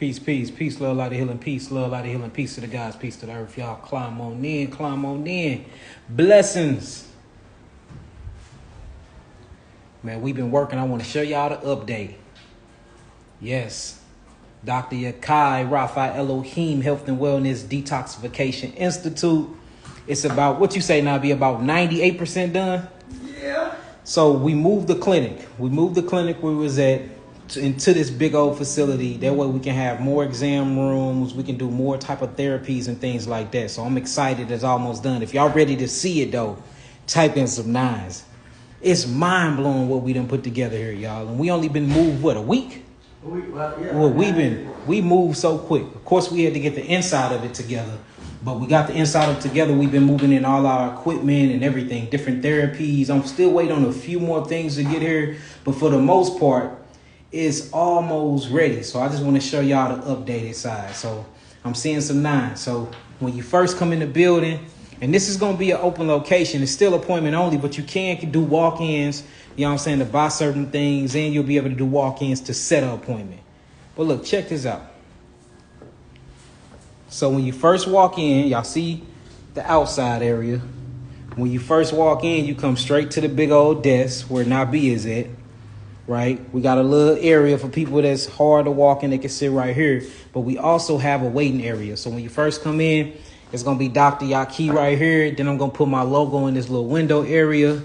Peace, peace, peace, love, light of healing, peace, love, light of healing, peace to the gods, peace to the earth. Y'all climb on in, climb on in. Blessings. Man, we've been working. I want to show y'all the update. Yes. Dr. Yahki, Rapha Elohim, Health and Wellness Detoxification Institute. It's about, what you say now, be about 98% done? Yeah. So we moved the clinic. We moved the clinic where we was at into this big old facility. That way we can have more exam rooms. We can do more type of therapies and things like that. So I'm excited it's almost done. If y'all ready to see it though, type in some nines. It's mind blowing what we done put together here, y'all. And we only been moved, what, a week? We moved so quick. Of course, we had to get the inside of it together, but we got the inside of it together. We've been moving in all our equipment and everything, different therapies. I'm still waiting on a few more things to get here, but for the most part, it's almost ready. So I just want to show y'all the updated side. So I'm seeing some nines. So when you first come in the building, and this is going to be an open location. It's still appointment only, but you can do walk-ins, you know what I'm saying, to buy certain things, and you'll be able to do walk-ins to set an appointment. But look, check this out. So when you first walk in, y'all see the outside area. When you first walk in, you come straight to the big old desk where Nabi is at, right? We got a little area for people that's hard to walk in. They can sit right here. But we also have a waiting area. So when you first come in, it's going to be Dr. Yahki right here. Then I'm going to put my logo in this little window area.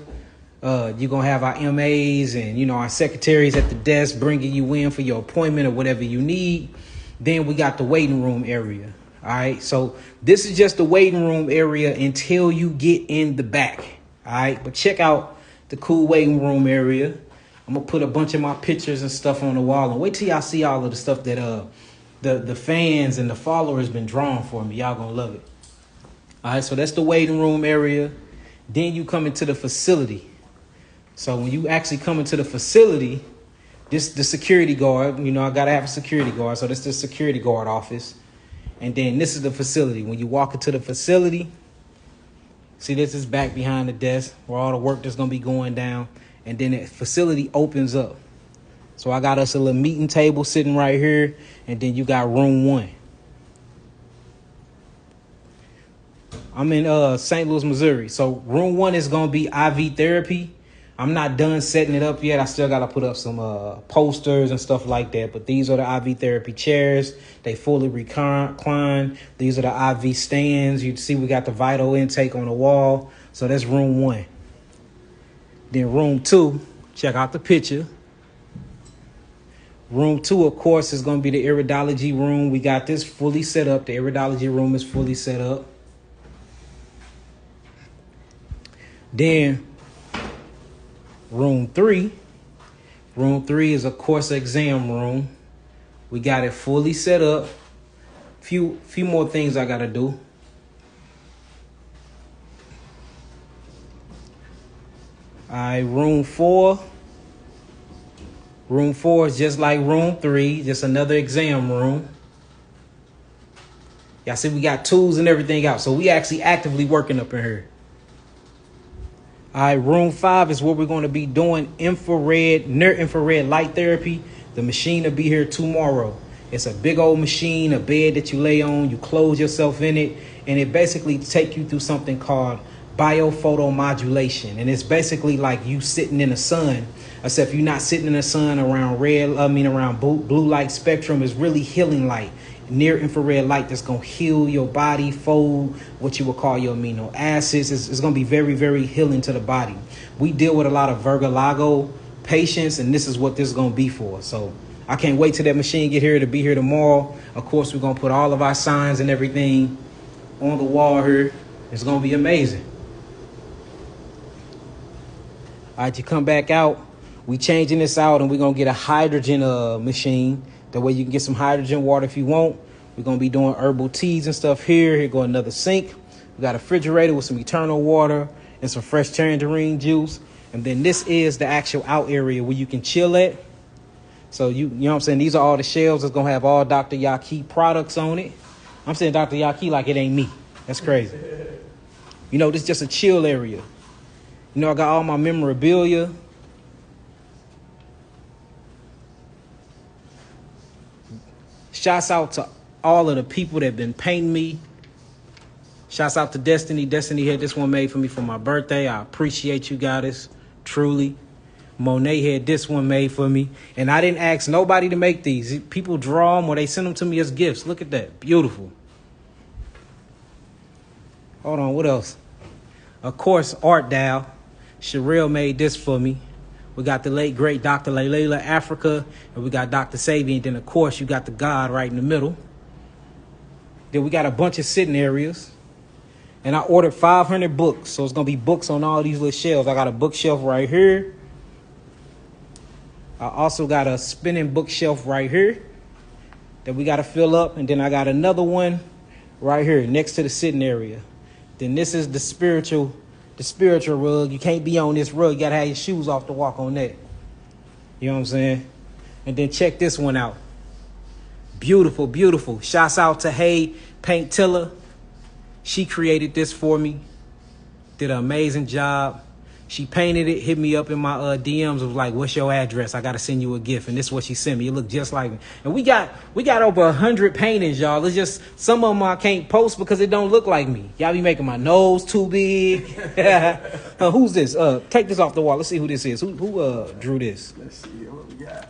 You're going to have our MAs and, you know, our secretaries at the desk bringing you in for your appointment or whatever you need. Then we got the waiting room area. All right. So this is just the waiting room area until you get in the back. All right. But check out the cool waiting room area. I'm going to put a bunch of my pictures and stuff on the wall, and wait till y'all see all of the stuff that the fans and the followers been drawing for me. Y'all going to love it. All right, so that's the waiting room area. Then you come into the facility. So when you actually come into the facility, this the security guard. You know, I got to have a security guard. So this is the security guard office. And then this is the facility. When you walk into the facility, see, this is back behind the desk where all the work that's going to be going down. And then the facility opens up. So I got us a little meeting table sitting right here. And then you got room 1. I'm in St. Louis, Missouri. So room 1 is going to be IV therapy. I'm not done setting it up yet. I still got to put up some posters and stuff like that. But these are the IV therapy chairs. They fully recline. These are the IV stands. You see we got the vital intake on the wall. So that's room 1. Then room 2, check out the picture. Room 2, of course, is going to be the iridology room. We got this fully set up. The iridology room is fully set up. Then room 3 is, of course, exam room. We got it fully set up. Few more things I got to do. All right, room 4. Room 4 is just like room 3, just another exam room. Y'all see we got tools and everything out. So we actually actively working up in here. All right, room 5 is where we're going to be doing near-infrared light therapy. The machine will be here tomorrow. It's a big old machine, a bed that you lay on. You close yourself in it, and it basically take you through something called biophotomodulation. And it's basically like you sitting in the sun, except you're not sitting in the sun around blue light spectrum. Is really healing light. Near infrared light that's going to heal your body, fold what you would call your amino acids. It's going to be very, very healing to the body. We deal with a lot of vertigo patients, and this is what this is going to be for. So I can't wait till that machine get here to be here tomorrow. Of course, we're going to put all of our signs and everything on the wall here. It's going to be amazing. All right, you come back out. We changing this out, and we're going to get a hydrogen machine. That way you can get some hydrogen water if you want. We're going to be doing herbal teas and stuff here. Here go another sink. We got a refrigerator with some eternal water and some fresh tangerine juice. And then this is the actual out area where you can chill at. So you know what I'm saying? These are all the shelves that's going to have all Dr. Yahki products on it. I'm saying Dr. Yahki like it ain't me. That's crazy. You know, this is just a chill area. You know, I got all my memorabilia. Shouts out to all of the people that have been painting me. Shouts out to Destiny. Destiny had this one made for me for my birthday. I appreciate you guys, truly. Monet had this one made for me. And I didn't ask nobody to make these. People draw them or they send them to me as gifts. Look at that. Beautiful. Hold on, what else? Of course, Art Dow. Sherelle made this for me. We got the late, great Dr. Layla Africa, and we got Dr. Sabi, and then, of course, you got the God right in the middle. Then we got a bunch of sitting areas. And I ordered 500 books, so it's going to be books on all these little shelves. I got a bookshelf right here. I also got a spinning bookshelf right here that we got to fill up. And then I got another one right here next to the sitting area. Then this is the spiritual rug. You can't be on this rug. You got to have your shoes off to walk on that. You know what I'm saying? And then check this one out. Beautiful, beautiful. Shouts out to Hey Paint Tiller. She created this for me. Did an amazing job. She painted it, hit me up in my DMs, was like, what's your address? I got to send you a gift. And this is what she sent me. It looked just like me. And we got over 100 paintings, y'all. It's just some of them I can't post because it don't look like me. Y'all be making my nose too big. Who's this? Take this off the wall. Let's see who this is. Who drew this? Let's see what we got.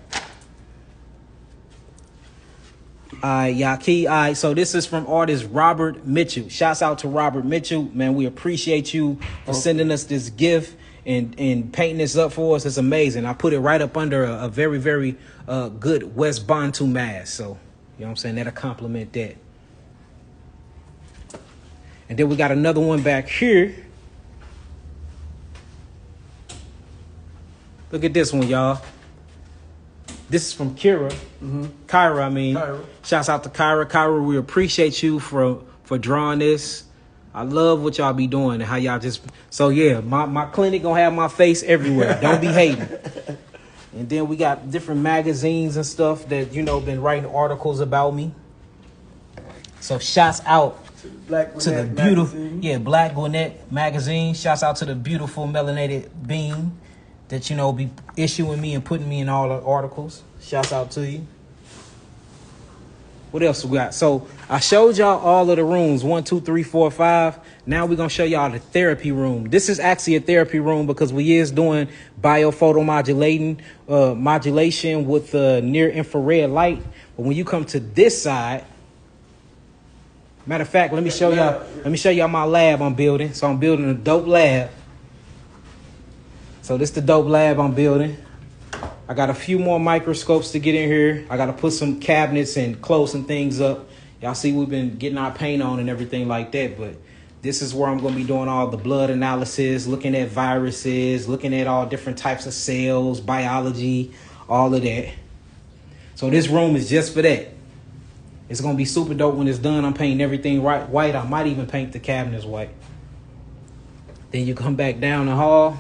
All right, Yahki. All right, so this is from artist Robert Mitchell. Shouts out to Robert Mitchell. Man, we appreciate you for sending us this gift and painting this up for us. It's amazing. I put it right up under a very, very good West Bantu mask. So, you know what I'm saying? That'll compliment that. And then we got another one back here. Look at this one, y'all. This is from Kyra. Kyra, I mean. Kyra. Shouts out to Kyra. Kyra, we appreciate you for drawing this. I love what y'all be doing and how y'all just... So, yeah, my clinic gonna have my face everywhere. Don't be hating. And then we got different magazines and stuff that, you know, been writing articles about me. So, shouts out to the beautiful... Magazine. Yeah, Black Gwinnett Magazine. Shouts out to the beautiful melanated being that, you know, be issuing me and putting me in all the articles. Shouts out to you. What else we got? So I showed y'all all of the rooms, 1, 2, 3, 4, 5. Now we're going to show y'all the therapy room. This is actually a therapy room because we is doing biophotomodulating, modulation with near infrared light. But when you come to this side, matter of fact, let me show y'all my lab I'm building. So I'm building a dope lab. So this is the dope lab I'm building. I got a few more microscopes to get in here. I got to put some cabinets and close some things up. Y'all see we've been getting our paint on and everything like that. But this is where I'm going to be doing all the blood analysis, looking at viruses, looking at all different types of cells, biology, all of that. So this room is just for that. It's going to be super dope when it's done. I'm painting everything white. I might even paint the cabinets white. Then you come back down the hall.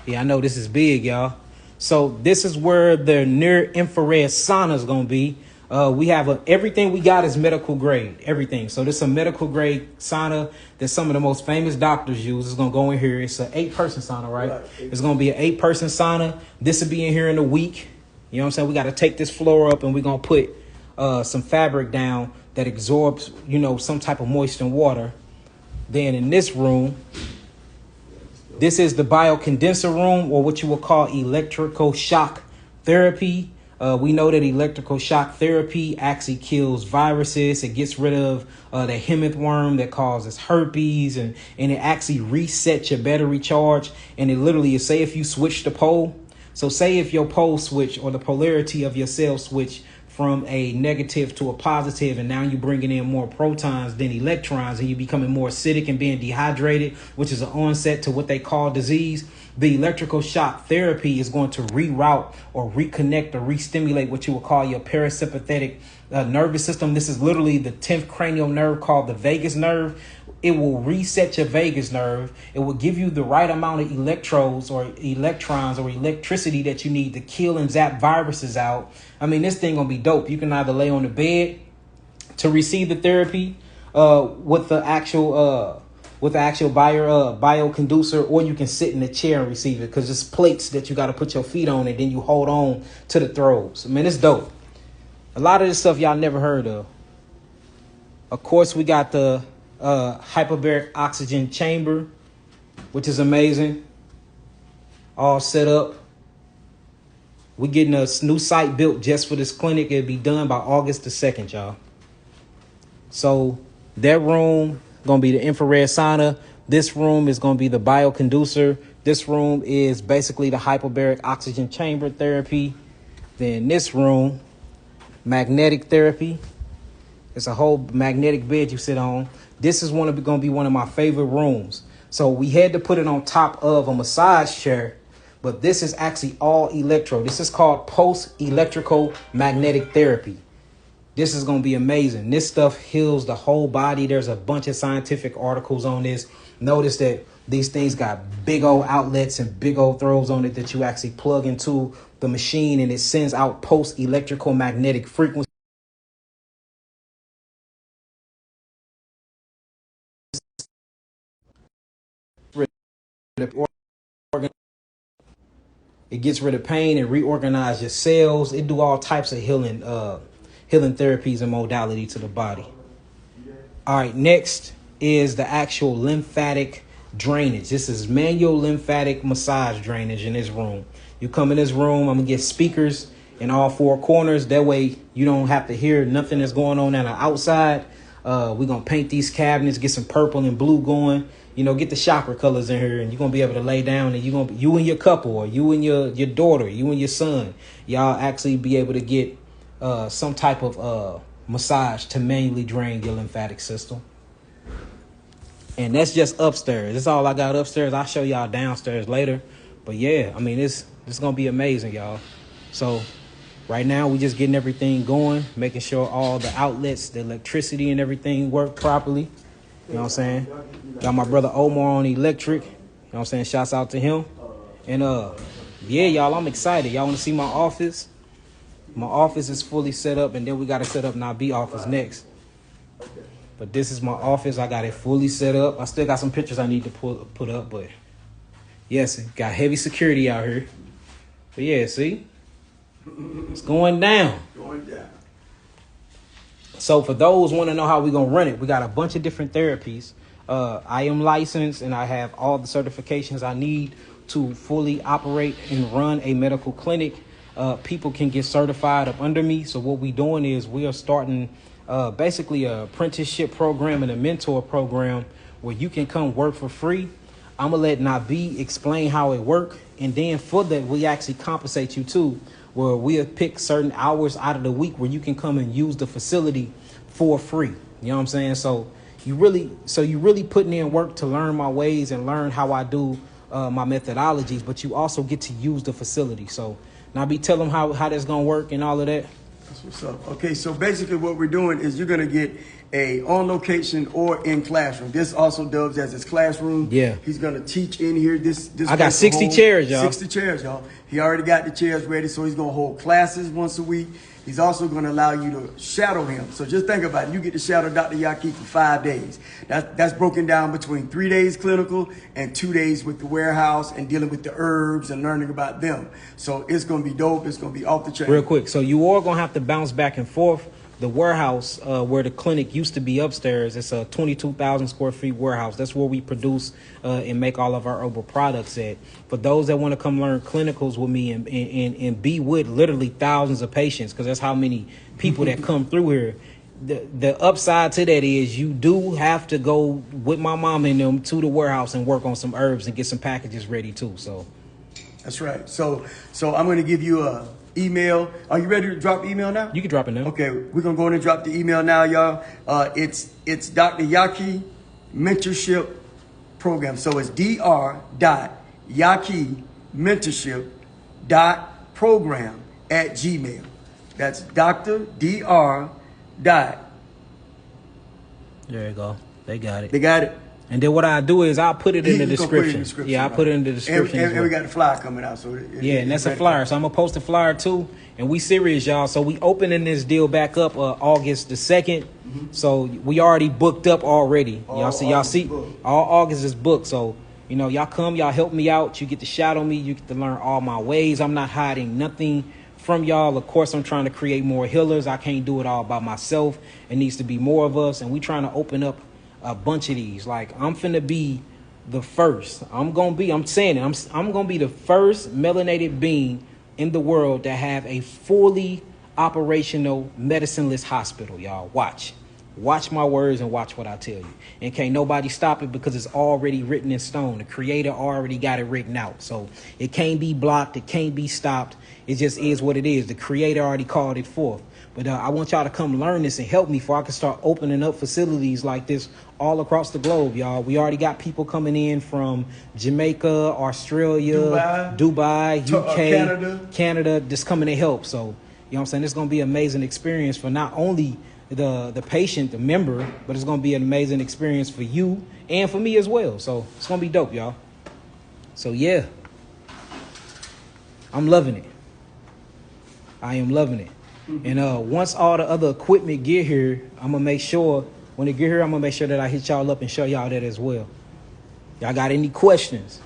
Yeah, I know this is big, y'all. So this is where the near infrared sauna is going to be. We have everything we got is medical grade, everything. So this is a medical grade sauna that some of the most famous doctors use. It's going to go in here. It's an 8-person sauna, right? It's going to be an 8-person sauna. This will be in here in a week. You know what I'm saying? We got to take this floor up and we're going to put some fabric down that absorbs, you know, some type of moisture and water. Then in this room, this is the biocondenser room, or what you will call electrical shock therapy. We know that electrical shock therapy actually kills viruses. It gets rid of the hemorrhoid worm that causes herpes, and it actually resets your battery charge. And it literally is, say if you switch the pole. So say if your pole switch or the polarity of your cell switch from a negative to a positive, and now you're bringing in more protons than electrons, and you're becoming more acidic and being dehydrated, which is an onset to what they call disease. The electrical shock therapy is going to reroute or reconnect or re-stimulate what you would call your parasympathetic nervous system. This is literally the 10th cranial nerve called the vagus nerve. It will reset your vagus nerve. It will give you the right amount of electrodes or electrons or electricity that you need to kill and zap viruses out. I mean, this thing gonna be dope. You can either lay on the bed to receive the therapy with the actual with the actual bioconducer, or you can sit in a chair and receive it, because it's plates that you got to put your feet on and then you hold on to the throws. Man, it's dope. A lot of this stuff y'all never heard of. Of course, we got the hyperbaric oxygen chamber, which is amazing. All set up. We're getting a new site built just for this clinic. It'll be done by August the 2nd, y'all. So that room going to be the infrared sauna. This room is going to be the bioconducer. This room is basically the hyperbaric oxygen chamber therapy. Then this room, magnetic therapy. It's a whole magnetic bed you sit on. This is going to be one of my favorite rooms. So we had to put it on top of a massage chair, but this is actually all electro. This is called post-electrical magnetic therapy. This is going to be amazing. This stuff heals the whole body. There's a bunch of scientific articles on this. Notice that these things got big old outlets and big old throws on it that you actually plug into the machine, and it sends out post-electrical magnetic frequency. It gets rid of pain and reorganize your cells. It do all types of healing therapies and modality to the body. All right, next is the actual lymphatic drainage. This is manual lymphatic massage drainage in this room. You come in this room, I'm gonna get speakers in all four corners. That way you don't have to hear nothing that's going on the outside. We're gonna paint these cabinets, get some purple and blue going. You know, get the chakra colors in here, and you're gonna be able to lay down, and you and your couple, or you and your daughter, you and your son, y'all actually be able to get some type of massage to manually drain your lymphatic system. And that's just upstairs. That's all I got upstairs. I'll show y'all downstairs later. But yeah, I mean, it's gonna be amazing, y'all. So right now we just getting everything going, making sure all the outlets, the electricity and everything work properly. You know what I'm saying? Got my brother Omar on electric. You know what I'm saying? Shouts out to him. And yeah, y'all, I'm excited. Y'all want to see my office? My office is fully set up, and then we got to set up Nabi office next. But this is my office. I got it fully set up. I still got some pictures I need to put up, but yes, it got heavy security out here. But yeah, see? It's going down. Going down. So for those want to know how we're going to run it, we got a bunch of different therapies. I am licensed, and I have all the certifications I need to fully operate and run a medical clinic. People can get certified up under me. So what we're doing is we are starting basically a apprenticeship program and a mentor program where you can come work for free. I'm going to let Nabi explain how it works. And then for that, we actually compensate you too, where we'll pick certain hours out of the week where you can come and use the facility for free. You know what I'm saying? So you really putting in work to learn my ways and learn how I do my methodologies, but you also get to use the facility. So Nabi, tell them how that's going to work and all of that. That's what's up. Okay, so basically what we're doing is you're going to get a on location or in classroom. This also dubs as his classroom. Yeah. He's going to teach in here. This I got 60 chairs, y'all. 60 chairs, y'all. He already got the chairs ready, so he's going to hold classes once a week. He's also going to allow you to shadow him. So just think about it. You get to shadow Dr. Yahki for 5 days. That's broken down between 3 days clinical and 2 days with the warehouse and dealing with the herbs and learning about them. So it's going to be dope. It's going to be off the chain. Real quick. So you are going to have to bounce back and forth. The warehouse where the clinic used to be upstairs, it's a 22,000 square feet warehouse. That's where we produce and make all of our herbal products at. For those that want to come learn clinicals with me and be with literally thousands of patients, because that's how many people that come through here. The upside to that is you do have to go with my mom and them to the warehouse and work on some herbs and get some packages ready too. So that's right. So I'm going to give you a email. Are you ready to drop the email now? You can drop it now. Okay, we're gonna go in and drop the email now, y'all. It's Dr.Yahkimentorship.program. So it's Dr.Yahkimentorship.program @gmail. That's Dr. There you go. They got it. They got it. And then what I do is I'll put it in the You gonna put it in the description. description, Yeah, I'll right. put it in the description. And we got the flyer coming out. So and that's a flyer. So I'm gonna post a flyer too. And we serious, y'all. So we opening this deal back up August the 2nd. Mm-hmm. So we already booked up already. Y'all see, all August is booked. So, you know, y'all come, y'all help me out. You get to shadow me. You get to learn all my ways. I'm not hiding nothing from y'all. Of course, I'm trying to create more healers. I can't do it all by myself. It needs to be more of us. And we trying to open up a bunch of these. Like, I'm finna be the first. I'm gonna be the first melanated being in the world to have a fully operational medicineless hospital. Y'all watch my words and watch what I tell you. And can't nobody stop it because it's already written in stone. The creator already got it written out. So it can't be blocked. It can't be stopped. It just is what it is. The creator already called it forth. But I want y'all to come learn this and help me before I can start opening up facilities like this all across the globe, y'all. We already got people coming in from Jamaica, Australia, Dubai, UK, Canada, just coming to help. So, you know what I'm saying? It's going to be an amazing experience for not only the patient, the member, but it's going to be an amazing experience for you and for me as well. So it's going to be dope, y'all. So, yeah. I'm loving it. I am loving it. And once all the other equipment get here, I'm going to make sure, when it get here, I'm going to make sure that I hit y'all up and show y'all that as well. Y'all got any questions?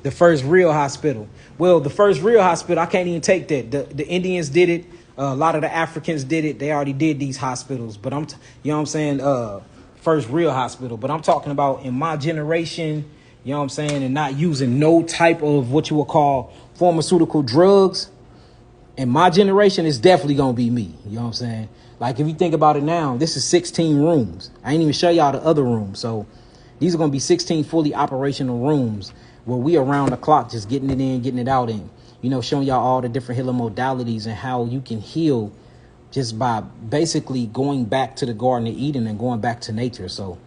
The first real hospital. Well, the first real hospital, I can't even take that. The Indians did it. A lot of the Africans did it. They already did these hospitals. But you know what I'm saying? First real hospital. But I'm talking about in my generation, you know what I'm saying? And not using no type of what you would call pharmaceutical drugs. In my generation, it's definitely going to be me. You know what I'm saying? Like, if you think about it now, this is 16 rooms. I ain't even show y'all the other rooms. So these are going to be 16 fully operational rooms where we around the clock just getting it in, getting it out in. You know, showing y'all all the different healing modalities and how you can heal just by basically going back to the Garden of Eden and going back to nature. So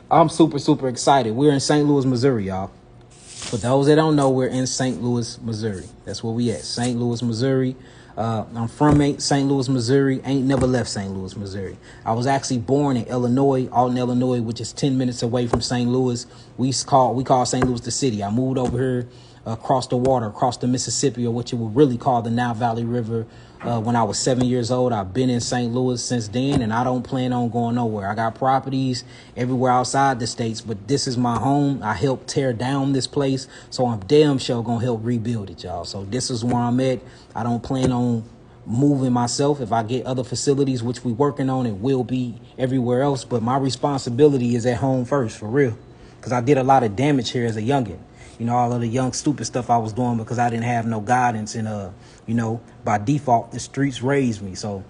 I'm super, super excited. We're in St. Louis, Missouri, y'all. For those that don't know, we're in St. Louis, Missouri. That's where we at, St. Louis, Missouri. I'm from St. Louis, Missouri. Ain't never left St. Louis, Missouri. I was actually born in Illinois, Alton, Illinois, which is 10 minutes away from St. Louis. We call St. Louis the city. I moved over here across the water, across the Mississippi, or what you would really call the Nile Valley River. When I was 7 years old, I've been in St. Louis since then, and I don't plan on going nowhere. I got properties everywhere outside the states, but this is my home. I helped tear down this place, so I'm damn sure gonna help rebuild it, y'all. So this is where I'm at. I don't plan on moving myself. If I get other facilities, which we working on, it will be everywhere else. But my responsibility is at home first, for real, because I did a lot of damage here as a youngin'. You know, all of the young stupid stuff I was doing because I didn't have no guidance, and you know, by default, the streets raised me. So,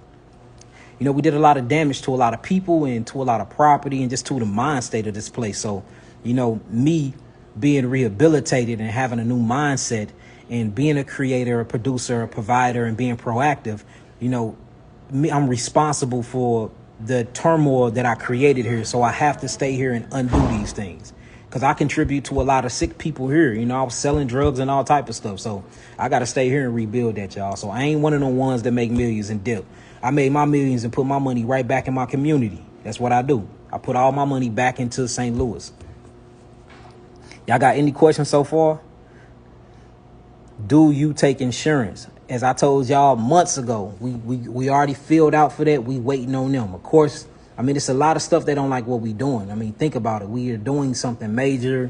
you know, we did a lot of damage to a lot of people and to a lot of property and just to the mind state of this place. So, you know, me being rehabilitated and having a new mindset and being a creator, a producer, a provider, and being proactive, you know, I'm responsible for the turmoil that I created here. So I have to stay here and undo these things. Because I contribute to a lot of sick people here. You know, I was selling drugs and all type of stuff. So I got to stay here and rebuild that, y'all. So I ain't one of them ones that make millions and dip. I made my millions and put my money right back in my community. That's what I do. I put all my money back into St. Louis. Y'all got any questions so far? Do you take insurance? As I told y'all months ago, we already filled out for that. We waiting on them. Of course, I mean, it's a lot of stuff they don't like what we doing. I mean, think about it. We are doing something major.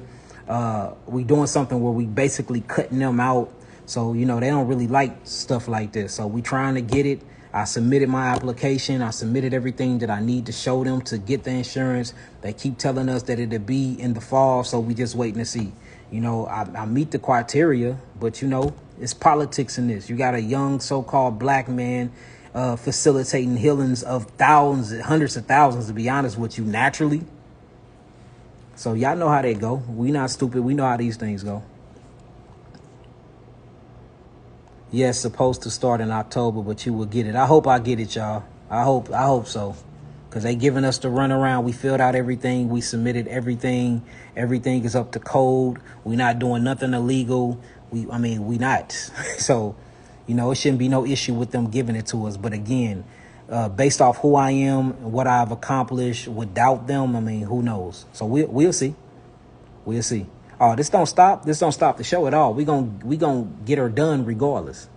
We doing something where we basically cutting them out. So, you know, they don't really like stuff like this. So we trying to get it. I submitted my application. I submitted everything that I need to show them to get the insurance. They keep telling us that it'll be in the fall. So we just waiting to see. You know, I meet the criteria, but, you know, it's politics in this. You got a young so-called black man facilitating healings of thousands, hundreds of thousands, to be honest with you, naturally. So y'all know how they go. We not stupid. We know how these things go. Yes, supposed to start in October, but you will get it. I hope I get it, y'all. I hope so. Because they giving us the runaround. We filled out everything. We submitted everything. Everything is up to code. We not doing nothing illegal. We not. So, you know, it shouldn't be no issue with them giving it to us. But again, based off who I am and what I've accomplished, without them, I mean, who knows? So we'll see. We'll see. Oh, this don't stop the show at all. We gonna get her done regardless.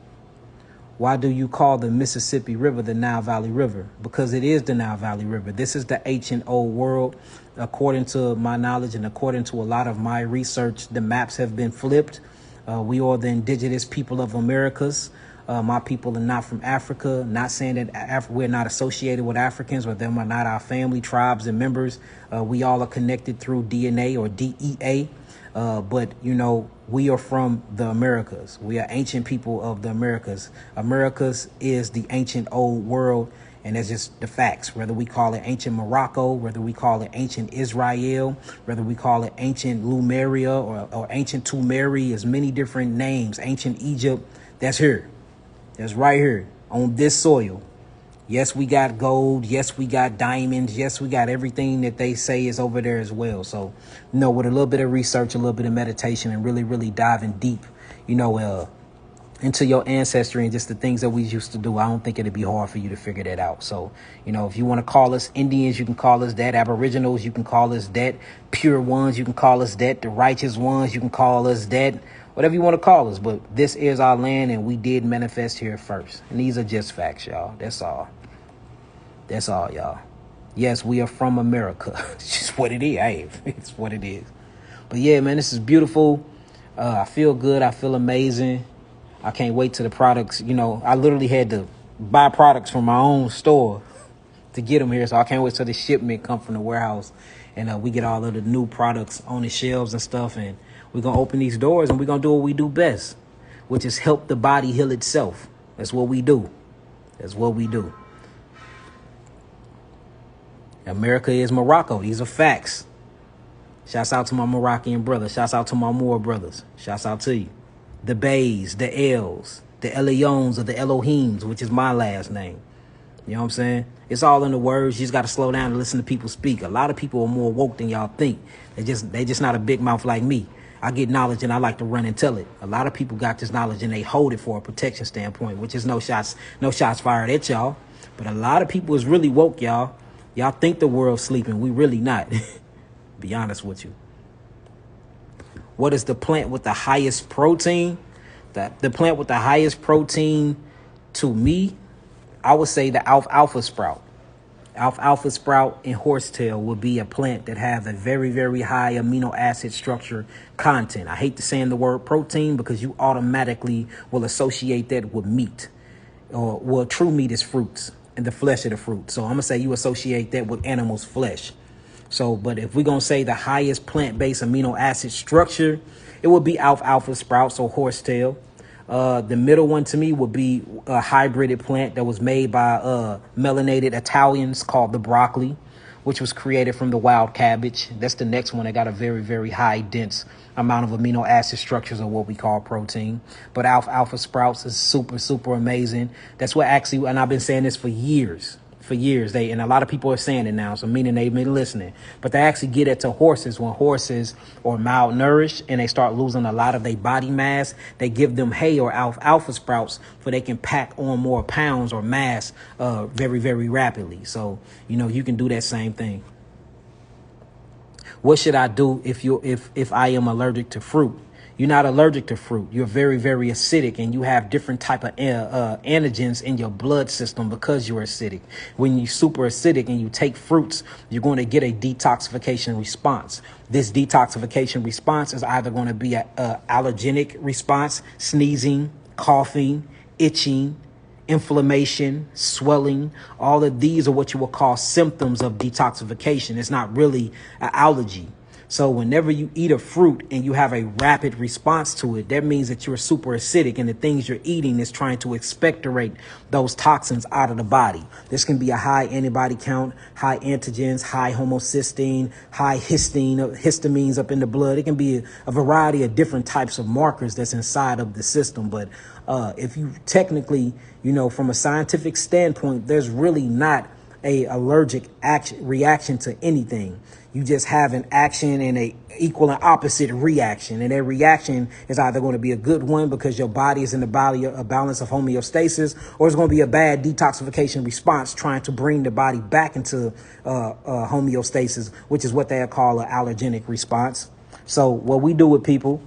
Why do you call the Mississippi River the Nile Valley River? Because it is the Nile Valley River. This is the ancient old world. According to my knowledge and according to a lot of my research, the maps have been flipped. We are the indigenous people of Americas. My people are not from Africa. Not saying that we're not associated with Africans, or them are not our family, tribes, and members. We all are connected through DNA or DEA. But, you know, we are from the Americas. We are ancient people of the Americas. Americas is the ancient old world, and that's just the facts. Whether we call it ancient Morocco, whether we call it ancient Israel, whether we call it ancient Lemuria or ancient Tumeri, is many different names. Ancient Egypt, that's here. That's right here on this soil. Yes, we got gold. Yes, we got diamonds. Yes, we got everything that they say is over there as well. So, you know, with a little bit of research, a little bit of meditation, and really, really diving deep, you know, into your ancestry and just the things that we used to do, I don't think it'd be hard for you to figure that out. So, you know, if you want to call us Indians, you can call us that. Aboriginals, you can call us that. Pure ones, you can call us that. The righteous ones, you can call us that. Whatever you want to call us. But this is our land, and we did manifest here first. And these are just facts, y'all. That's all. That's all, y'all. Yes, we are from America. It's just what it is. Hey, it's what it is. But yeah, man, this is beautiful. I feel good. I feel amazing. I can't wait till the products, you know, I literally had to buy products from my own store to get them here. So I can't wait till the shipment come from the warehouse and we get all of the new products on the shelves and stuff. And we're going to open these doors and we're going to do what we do best, which is help the body heal itself. That's what we do. That's what we do. America is Morocco. These are facts. Shouts out to my Moroccan brothers. Shouts out to my Moor brothers. Shouts out to you. The Bays, the Els, the Elions, or the Elohims, which is my last name. You know what I'm saying? It's all in the words. You just got to slow down and listen to people speak. A lot of people are more woke than y'all think. They just not a big mouth like me. I get knowledge and I like to run and tell it. A lot of people got this knowledge and they hold it for a protection standpoint, which is no shots fired at y'all. But a lot of people is really woke, y'all. Y'all think the world's sleeping. We really not. Be honest with you. What is the plant with the highest protein? The plant with the highest protein, to me, I would say the alfalfa sprout. Alfalfa sprout and horsetail would be a plant that has a very, very high amino acid structure content. I hate to saying the word protein because you automatically will associate that with meat. Well, true meat is fruits and the flesh of the fruit. So I'm going to say you associate that with animals' flesh. So, but if we're going to say the highest plant-based amino acid structure, it would be alfalfa sprouts or horsetail. The middle one to me would be a hybrided plant that was made by melanated Italians called the broccoli, which was created from the wild cabbage. That's the next one that got a very, very high dense amount of amino acid structures, or what we call protein. But alfalfa sprouts is super, super amazing. That's what actually, and I've been saying this for years. And a lot of people are saying it now, so meaning they've been listening. But they actually get it to horses when horses are malnourished and they start losing a lot of their body mass. They give them hay or alfalfa sprouts so they can pack on more pounds or mass very, very rapidly. So, you know, you can do that same thing. What should I do if I am allergic to fruit? You're not allergic to fruit. You're very, very acidic, and you have different type of antigens in your blood system because you're acidic. When you're super acidic and you take fruits, you're going to get a detoxification response. This detoxification response is either going to be an allergenic response, sneezing, coughing, itching, inflammation, swelling. All of these are what you will call symptoms of detoxification. It's not really an allergy. So whenever you eat a fruit and you have a rapid response to it, that means that you're super acidic and the things you're eating is trying to expectorate those toxins out of the body. This can be a high antibody count, high antigens, high homocysteine, high histamines up in the blood. It can be a variety of different types of markers that's inside of the system. But if you technically, you know, from a scientific standpoint, there's really not a allergic reaction to anything. You just have an action and a equal and opposite reaction. And that reaction is either going to be a good one because your body is in a balance of homeostasis, or it's going to be a bad detoxification response trying to bring the body back into homeostasis, which is what they call an allergenic response. So what we do with people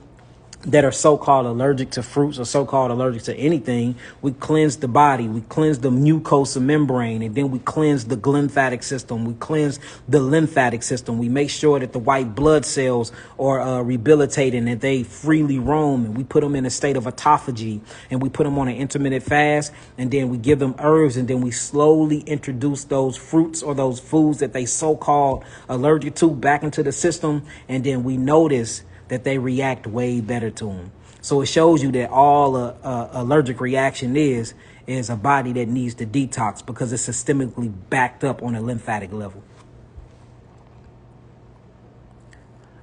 that are so-called allergic to fruits or so-called allergic to anything, we cleanse the body, we cleanse the mucosa membrane, and then we cleanse the glymphatic system, we cleanse the lymphatic system. We make sure that the white blood cells are rehabilitating, and they freely roam, and we put them in a state of autophagy, and we put them on an intermittent fast, and then we give them herbs, and then we slowly introduce those fruits or those foods that they so-called allergic to back into the system, and then we notice that they react way better to them. So it shows you that all allergic reaction is a body that needs to detox because it's systemically backed up on a lymphatic level.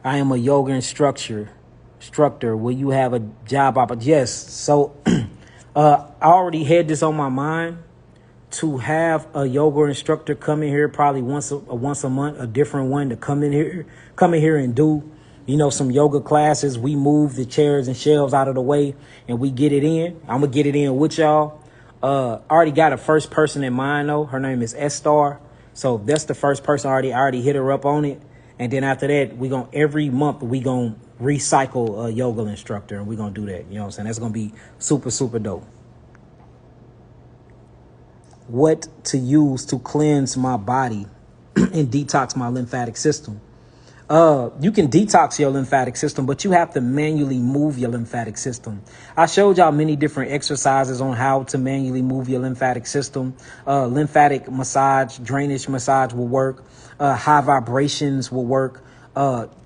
I am a yoga instructor. Will you have a job opportunity? Yes. So I already had this on my mind to have a yoga instructor come in here probably once a month, a different one to come in here and do, you know, some yoga classes. We move the chairs and shelves out of the way and we get it in. I'm going to get it in with y'all. I already got a first person in mind, though. Her name is S-Star. So that's the first person. I already hit her up on it. And then after that, every month we going to recycle a yoga instructor, and we're going to do that. You know what I'm saying? That's going to be super, super dope. What to use to cleanse my body and detox my lymphatic system? You can detox your lymphatic system, but you have to manually move your lymphatic system. I showed y'all many different exercises on how to manually move your lymphatic system. Lymphatic massage, drainage massage will work. High vibrations will work.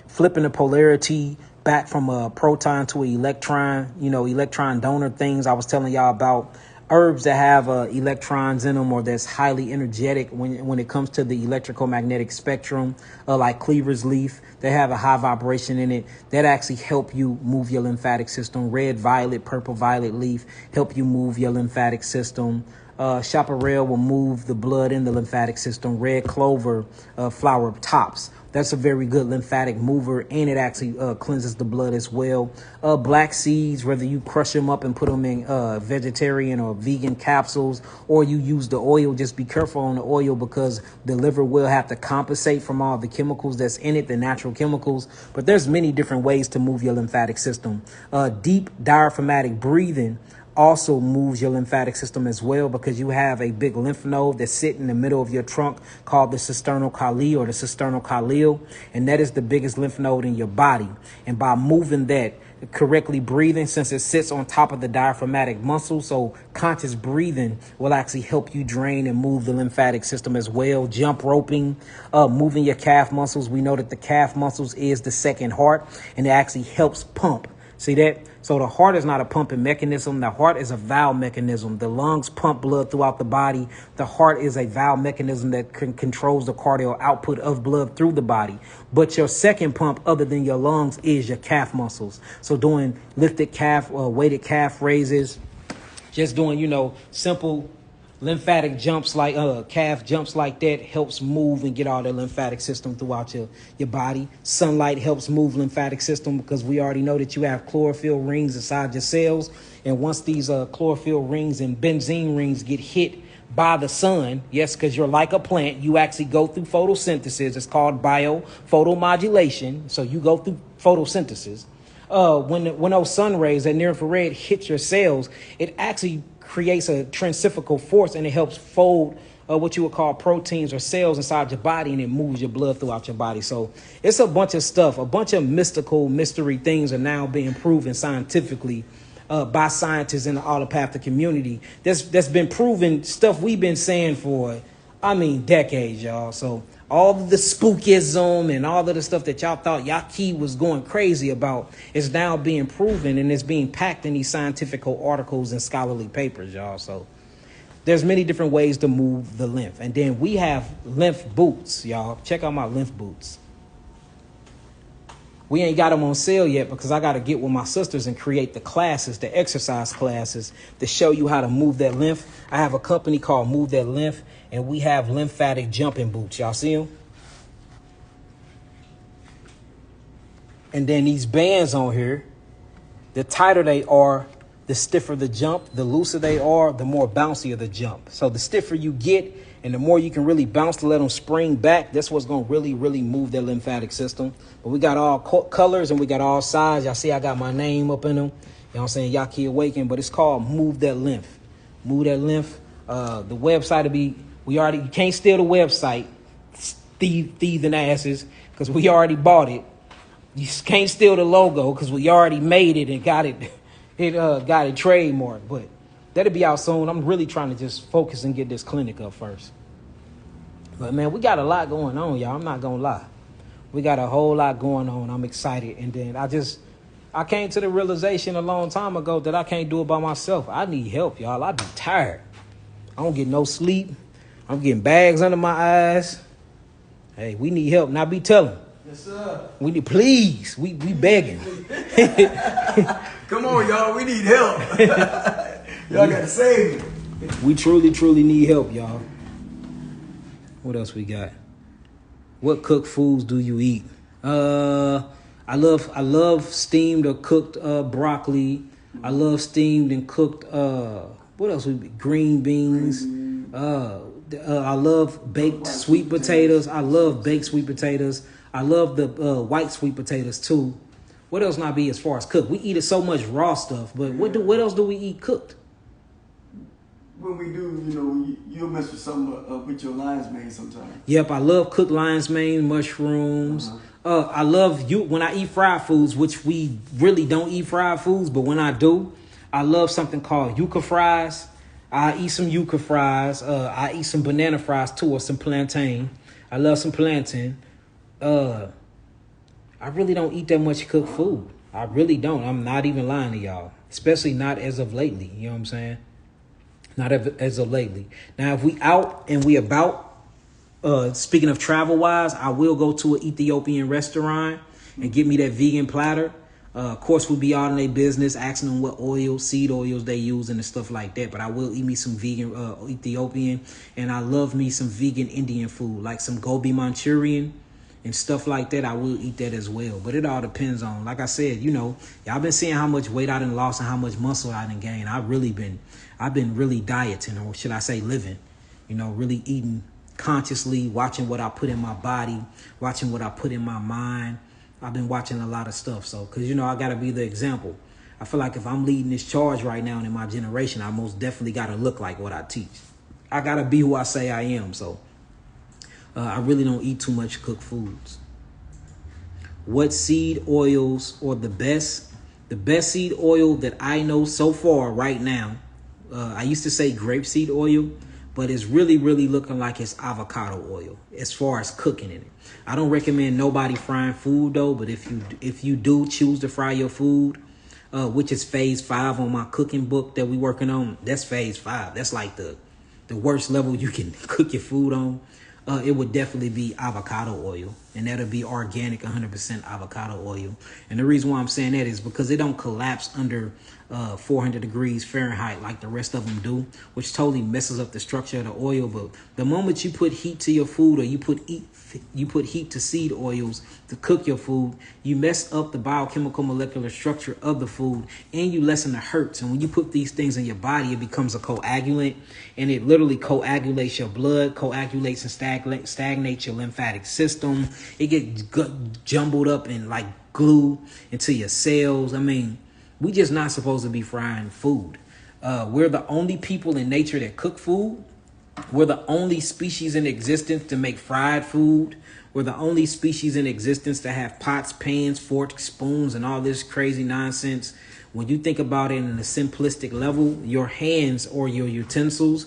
Flipping the polarity back from a proton to an electron, electron donor things I was telling y'all about. Herbs that have electrons in them or that's highly energetic when it comes to the electrical magnetic spectrum, like cleaver's leaf, they have a high vibration in it that actually help you move your lymphatic system. Red, violet, purple, violet leaf help you move your lymphatic system. Chaparral will move the blood in the lymphatic system. Red clover flower tops, that's a very good lymphatic mover, and it actually cleanses the blood as well. Black seeds, whether you crush them up and put them in vegetarian or vegan capsules, or you use the oil, just be careful on the oil because the liver will have to compensate from all the chemicals that's in it, the natural chemicals. But there's many different ways to move your lymphatic system. Deep diaphragmatic breathing also moves your lymphatic system as well, because you have a big lymph node that sit in the middle of your trunk called the cisternal chyle or the cisternal chyle, and that is the biggest lymph node in your body. And by moving that, correctly breathing, since it sits on top of the diaphragmatic muscle, so conscious breathing will actually help you drain and move the lymphatic system as well. Jump roping, moving your calf muscles. We know that the calf muscles is the second heart, and it actually helps pump. See that? So the heart is not a pumping mechanism. The heart is a valve mechanism. The lungs pump blood throughout the body. The heart is a valve mechanism that controls the cardiac output of blood through the body. But your second pump, other than your lungs, is your calf muscles. So doing lifted calf, weighted calf raises, just doing, simple lymphatic jumps like calf jumps like that helps move and get all the lymphatic system throughout your body. Sunlight helps move lymphatic system because we already know that you have chlorophyll rings inside your cells. And once these chlorophyll rings and benzene rings get hit by the sun, yes, because you're like a plant, you actually go through photosynthesis. It's called biophotomodulation. So you go through photosynthesis. When those sun rays, that near infrared, hit your cells, it actually creates a centrifugal force, and it helps fold what you would call proteins or cells inside your body, and it moves your blood throughout your body. So it's a bunch of stuff, a bunch of mystery things are now being proven scientifically by scientists in the allopathic community. That's been proven stuff we've been saying for, decades, y'all. So all of the spookism and all of the stuff that y'all thought Yahki was going crazy about is now being proven, and it's being packed in these scientific articles and scholarly papers, y'all. So there's many different ways to move the lymph. And then we have lymph boots, y'all. Check out my lymph boots. We ain't got them on sale yet because I got to get with my sisters and create the classes, the exercise classes to show you how to move that lymph. I have a company called Move That Lymph, and we have lymphatic jumping boots. Y'all see them? And then these bands on here, the tighter they are, the stiffer the jump. The looser they are, the more bouncier the jump. So the stiffer you get and the more you can really bounce to let them spring back, that's what's going to really, really move their lymphatic system. But we got all colors and we got all sizes. Y'all see I got my name up in them. You know what I'm saying? Yahki Awaken, but it's called Move That Lymph. Move That Lymph. The website will be, you can't steal the website, thieving asses, because we already bought it. You can't steal the logo because we already made it and got it trademarked. But that'll be out soon. I'm really trying to just focus and get this clinic up first. But man, we got a lot going on, y'all. I'm not gonna lie. We got a whole lot going on. I'm excited. And then I came to the realization a long time ago that I can't do it by myself. I need help, y'all. I be tired. I don't get no sleep. I'm getting bags under my eyes. Hey, we need help. Now be telling. Yes, sir. We need, please. We begging. Come on, y'all. We need help. Y'all got to save me. We truly, truly need help, y'all. What else we got? What cooked foods do you eat? I love steamed or cooked broccoli. I love steamed and cooked what else? Green beans. I love baked sweet potatoes. I love baked sweet potatoes. I love the white sweet potatoes too. What else not be as far as cooked? We eat so much raw stuff, but what else do we eat cooked? When we do, you'll mess with some with your lion's mane sometimes. Yep, I love cooked lion's mane, mushrooms. I love when I eat fried foods, which we really don't eat fried foods, but when I do, I love something called yuca fries. I eat some yuca fries. I eat some banana fries too, or some plantain. I love some plantain. I really don't eat that much cooked food. I really don't. I'm not even lying to y'all, especially not as of lately. You know what I'm saying? Not as of lately. Now, if we out and we about, speaking of travel wise, I will go to an Ethiopian restaurant and get me that vegan platter. Of course, we'll be out in their business, asking them what seed oils they use and stuff like that. But I will eat me some vegan Ethiopian, and I love me some vegan Indian food, like some gobi Manchurian and stuff like that. I will eat that as well. But it all depends on, like I said, y'all been seeing how much weight I done lost and how much muscle I done gained. I've been really dieting, or should I say living, really eating consciously, watching what I put in my body, watching what I put in my mind. I've been watching a lot of stuff. So, because, I got to be the example. I feel like if I'm leading this charge right now and in my generation, I most definitely got to look like what I teach. I got to be who I say I am. So I really don't eat too much cooked foods. What seed oils, or the best seed oil that I know so far right now, I used to say grapeseed oil, but it's really, really looking like it's avocado oil as far as cooking in it. I don't recommend nobody frying food though, but if you do choose to fry your food, which is phase 5 on my cooking book that we working on, that's phase 5. That's like the worst level you can cook your food on. It would definitely be avocado oil, and that'll be organic 100% avocado oil. And the reason why I'm saying that is because it don't collapse under 400 degrees Fahrenheit like the rest of them do, which totally messes up the structure of the oil. But the moment you put heat to your food, or you put heat to seed oils to cook your food, you mess up the biochemical molecular structure of the food, and you lessen the hurts. And when you put these things in your body, it becomes a coagulant, and it literally coagulates your blood, coagulates and stagnates your lymphatic system. It gets jumbled up and like glue into your cells. I mean, we just not supposed to be frying food. We're the only people in nature that cook food. We're the only species in existence to make fried food. We're the only species in existence to have pots, pans, forks, spoons, and all this crazy nonsense. When you think about it in a simplistic level, your hands or your utensils,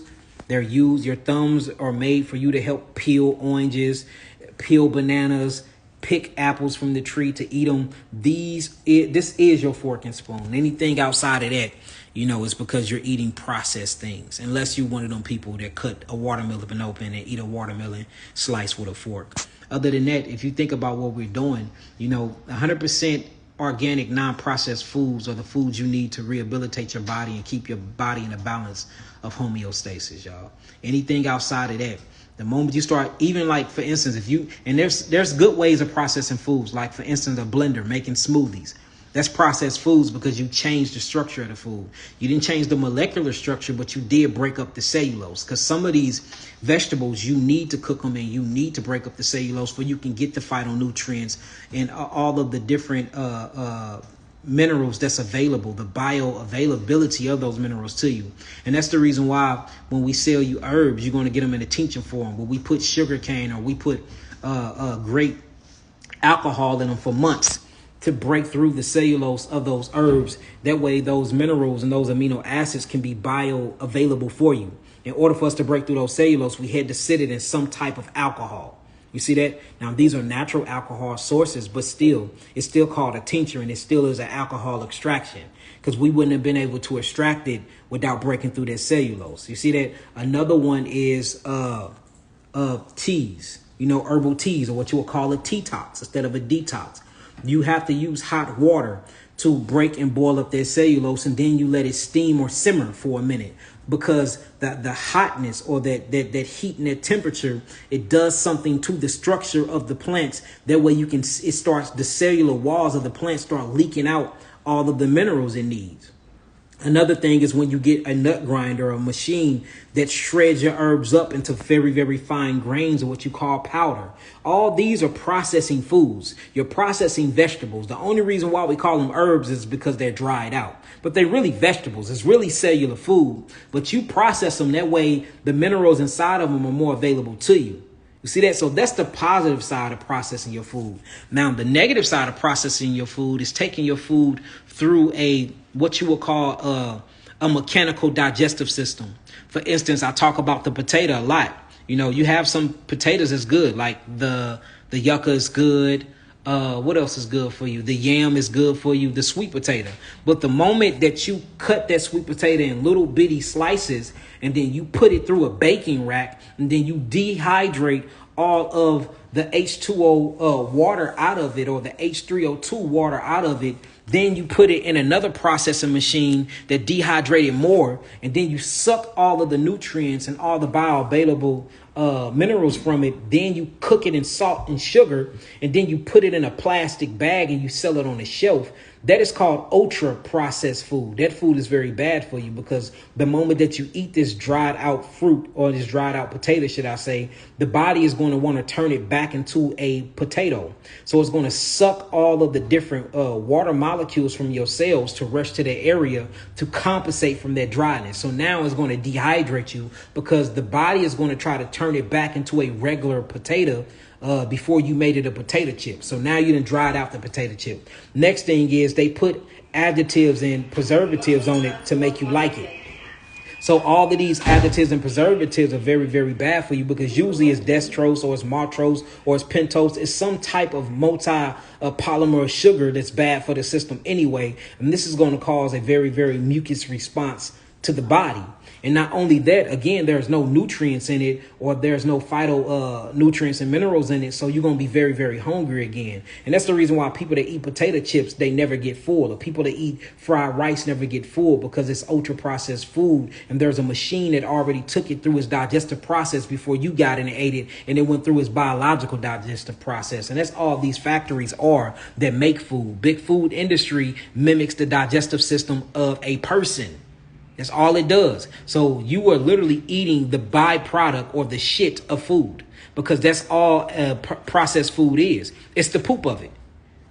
your thumbs are made for you to help peel oranges, peel bananas, pick apples from the tree to eat them. This is your fork and spoon. Anything outside of that, it's because you're eating processed things. Unless you're one of them people that cut a watermelon open and eat a watermelon slice with a fork. Other than that, if you think about what we're doing, 100% organic, non-processed foods are the foods you need to rehabilitate your body and keep your body in a balance of homeostasis, y'all. Anything outside of that, the moment you start, even like, for instance, there's good ways of processing foods, like, for instance, a blender, making smoothies. That's processed foods because you changed the structure of the food. You didn't change the molecular structure, but you did break up the cellulose. Because some of these vegetables, you need to cook them and you need to break up the cellulose so you can get the phytonutrients and all of the different minerals that's available, the bioavailability of those minerals to you. And that's the reason why when we sell you herbs, you're going to get them in a tincture form, where we put sugar cane or we put grape alcohol in them for months to break through the cellulose of those herbs. That way those minerals and those amino acids can be bioavailable for you. In order for us to break through those cellulose, we had to sit it in some type of alcohol. You see that? Now, these are natural alcohol sources, but still, it's still called a tincture, and it still is an alcohol extraction, because we wouldn't have been able to extract it without breaking through that cellulose. You see that? Another one is teas, herbal teas, or what you would call a detox instead of a detox. You have to use hot water to break and boil up that cellulose, and then you let it steam or simmer for a minute, because the hotness or that heat and that temperature, it does something to the structure of the plants. That way the cellular walls of the plant start leaking out all of the minerals it needs. Another thing is when you get a nut grinder or a machine that shreds your herbs up into very, very fine grains, or what you call powder. All these are processing foods. You're processing vegetables. The only reason why we call them herbs is because they're dried out. But they're really vegetables. It's really cellular food. But you process them, that way the minerals inside of them are more available to you. You see that? So that's the positive side of processing your food. Now, the negative side of processing your food is taking your food through what you would call a mechanical digestive system. For instance, I talk about the potato a lot. You have some potatoes that's good, like the yucca is good. What else is good for you? The yam is good for you, the sweet potato. But the moment that you cut that sweet potato in little bitty slices, and then you put it through a baking rack, and then you dehydrate all of the H2O water out of it, or the H3O2 water out of it, then you put it in another processing machine that dehydrated more, and then you suck all of the nutrients and all the bioavailable minerals from it. Then you cook it in salt and sugar, and then you put it in a plastic bag and you sell it on the shelf. That is called ultra processed food. That food is very bad for you, because the moment that you eat this dried out fruit, or this dried out potato, should I say, the body is going to want to turn it back into a potato. So it's going to suck all of the different water molecules from your cells to rush to the area to compensate from that dryness. So now it's going to dehydrate you, because the body is going to try to turn it back into a regular potato before you made it a potato chip. So now you done dried out the potato chip. Next thing is they put additives and preservatives on it to make you like it. So all of these additives and preservatives are very, very bad for you, because usually it's dextrose or it's maltose or it's pentose. It's some type of polymer sugar that's bad for the system anyway. And this is going to cause a very, very mucus response to the body. And not only that, again, there's no nutrients in it, or there's no nutrients and minerals in it. So you're going to be very, very hungry again. And that's the reason why people that eat potato chips, they never get full. Or people that eat fried rice never get full, because it's ultra processed food. And there's a machine that already took it through its digestive process before you got in and ate it. And it went through its biological digestive process. And that's all these factories are that make food. Big food industry mimics the digestive system of a person. That's all it does. So you are literally eating the byproduct or the shit of food, because that's all processed food is. It's the poop of it.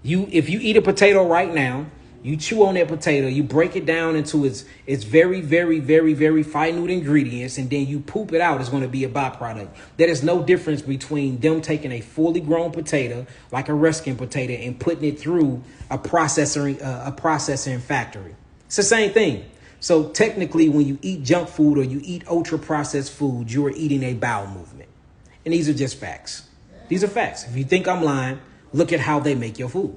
If you eat a potato right now, you chew on that potato, you break it down into its very, very, very, very minute ingredients, and then you poop it out. It's going to be a byproduct. There is no difference between them taking a fully grown potato, like a Ruskin potato, and putting it through a processing factory. It's the same thing. So technically, when you eat junk food or you eat ultra processed food, you are eating a bowel movement. And these are just facts. These are facts. If you think I'm lying, look at how they make your food.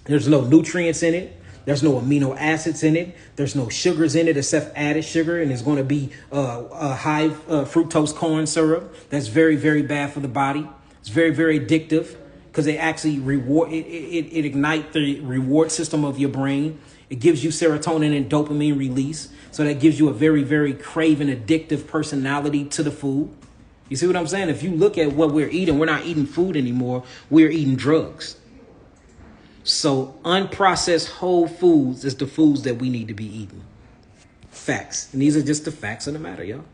There's no nutrients in it. There's no amino acids in it. There's no sugars in it except added sugar. And it's going to be high fructose corn syrup. That's very, very bad for the body. It's very, very addictive because it actually it ignites the reward system of your brain. It gives you serotonin and dopamine release. So that gives you a very, very craving, addictive personality to the food. You see what I'm saying? If you look at what we're eating, we're not eating food anymore. We're eating drugs. So unprocessed whole foods is the foods that we need to be eating. Facts. And these are just the facts of the matter, y'all.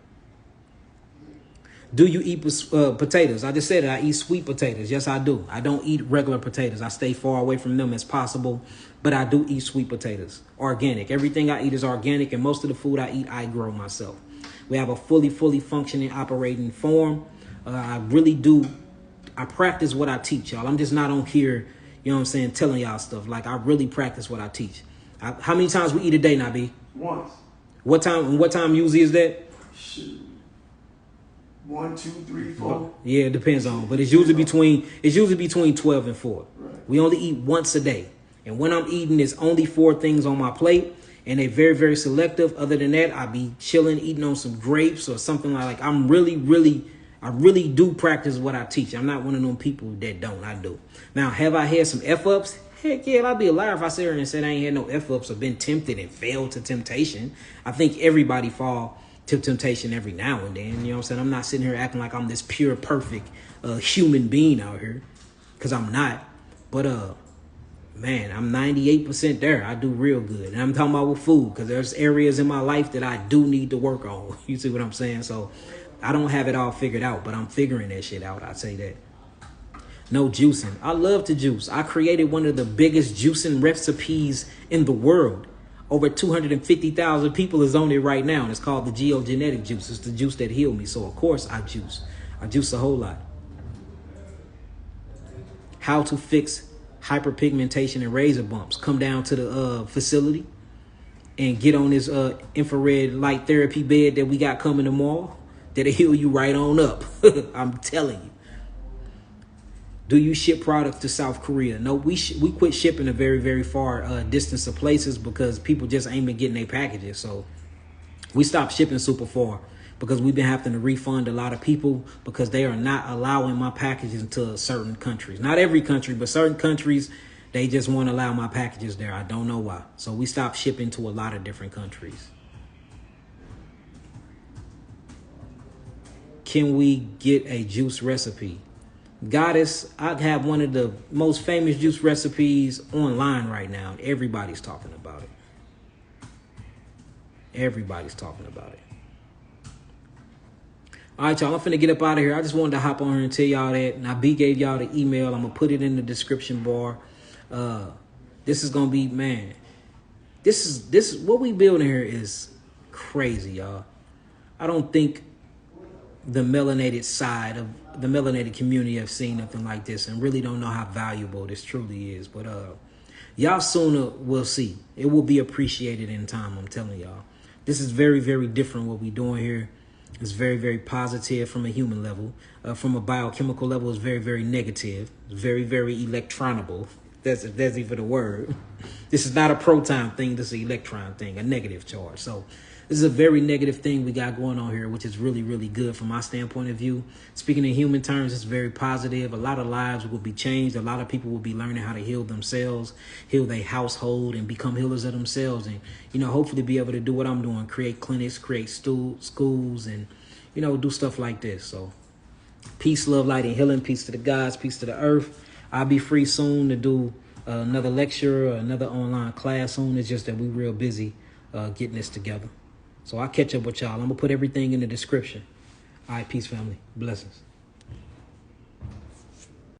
Do you eat potatoes? I just said it. I eat sweet potatoes. Yes, I do. I don't eat regular potatoes. I stay far away from them as possible. But I do eat sweet potatoes. Organic. Everything I eat is organic. And most of the food I eat, I grow myself. We have a fully functioning, operating form. I really do. I practice what I teach, y'all. I'm just not on here, you know what I'm saying, telling y'all stuff. Like, I really practice what I teach. How many times we eat a day, Nabi? Once. What time usually is that? Shoot. 1, 2, 3, 4. Yeah, it depends on. But it's usually between 12 and 4. Right. We only eat once a day. And when I'm eating, there's only 4 things on my plate. And they're very, very selective. Other than that, I be chilling, eating on some grapes or something like I really do practice what I teach. I'm not one of them people that don't. I do. Now, have I had some F-ups? Heck yeah, I'd be a liar if I sit here and said I ain't had no F-ups or been tempted and failed to temptation. I think everybody fall to temptation every now and then. You know what I'm saying? I'm not sitting here acting like I'm this pure, perfect human being out here. Because I'm not. But, man, I'm 98% there. I do real good. And I'm talking about with food because there's areas in my life that I do need to work on. You see what I'm saying? So I don't have it all figured out, but I'm figuring that shit out. I'd say that. No juicing. I love to juice. I created one of the biggest juicing recipes in the world. Over 250,000 people is on it right now. And it's called the geogenetic juice. It's the juice that healed me. So, of course, I juice. I juice a whole lot. How to fix hyperpigmentation and razor bumps. Come down to the facility and get on this infrared light therapy bed that we got coming tomorrow. That'll heal you right on up. I'm telling you. Do you ship products to South Korea? No, we quit shipping a very, very far distance of places because people just ain't been getting their packages. So we stopped shipping super far because we've been having to refund a lot of people because they are not allowing my packages to certain countries. Not every country, but certain countries, they just won't allow my packages there. I don't know why. So we stopped shipping to a lot of different countries. Can we get a juice recipe? Goddess, I have one of the most famous juice recipes online right now. Everybody's talking about it. Everybody's talking about it. All right, y'all, I'm finna get up out of here. I just wanted to hop on here and tell y'all that. Now, B gave y'all the email. I'm going to put it in the description bar. This is going to be, man, this is what we building here is crazy, y'all. I don't think the melanated side of the melanated community have seen nothing like this and really don't know how valuable this truly is. But y'all sooner will see. It will be appreciated in time, I'm telling y'all. This is very, very different what we're doing here. It's very, very positive from a human level. From a biochemical level, it's very, very negative. It's very, very electronable. That's even a word. This is not a proton thing. This is an electron thing, a negative charge. So this is a very negative thing we got going on here, which is really, really good from my standpoint of view. Speaking in human terms, it's very positive. A lot of lives will be changed. A lot of people will be learning how to heal themselves, heal their household, and become healers of themselves. And, you know, hopefully be able to do what I'm doing, create clinics, create schools, and, you know, do stuff like this. So peace, love, light, and healing. Peace to the gods, peace to the earth. I'll be free soon to do another lecture or another online class soon. It's just that we're real busy getting this together. So I'll catch up with y'all. I'm going to put everything in the description. All right, peace, family. Blessings.